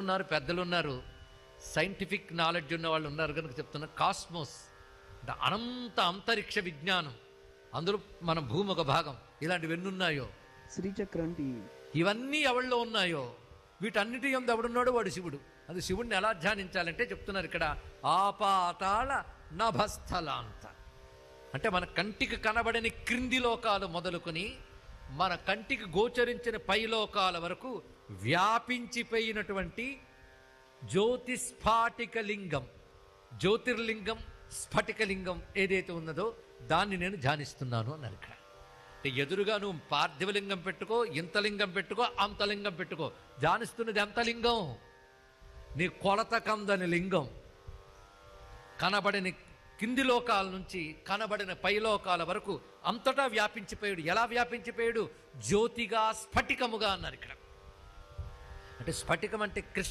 ఉన్నారు, పెద్దలు ఉన్నారు, సైంటిఫిక్ నాలెడ్జ్ ఉన్న వాళ్ళు ఉన్నారు కనుక చెప్తున్నా. కాస్మోస్ అంటే అనంత అంతరిక్ష విజ్ఞానం, అందులో మన భూమి ఒక భాగం. ఇలాంటివి ఎన్ని ఉన్నాయో, శ్రీచక్రం ఇవన్నీ ఎవరిలో ఉన్నాయో వీటన్నిటి యందు ఎవడున్నాడో వాడు శివుడు. అది శివుడిని ఎలా ధ్యానించాలంటే చెప్తున్నారు ఇక్కడ, ఆపాతాళ నభస్థలాంత. అంటే మన కంటికి కనబడని క్రింది లోకాలు మొదలుకొని మన కంటికి గోచరించిన పైలోకాల వరకు వ్యాపించిపోయినటువంటి జ్యోతిస్ఫాటిక లింగం, జ్యోతిర్లింగం, స్ఫటికలింగం ఏదైతే ఉన్నదో దాన్ని నేను ధ్యానిస్తున్నాను అన్నారు ఇక్కడ. అంటే ఎదురుగా నువ్వు పార్థివలింగం పెట్టుకో, ఇంతలింగం పెట్టుకో, అంతలింగం పెట్టుకో, ధ్యానిస్తున్నది అంతలింగం. నీ కొలత కందని లింగం, కనబడిన కింది లోకాల నుంచి కనబడిన పైలోకాల వరకు అంతటా వ్యాపించిపోయాడు. ఎలా వ్యాపించిపోయాడు? జ్యోతిగా, స్ఫటికముగా అన్నారు ఇక్కడ. అంటే స్ఫటికం అంటే కృష్ణ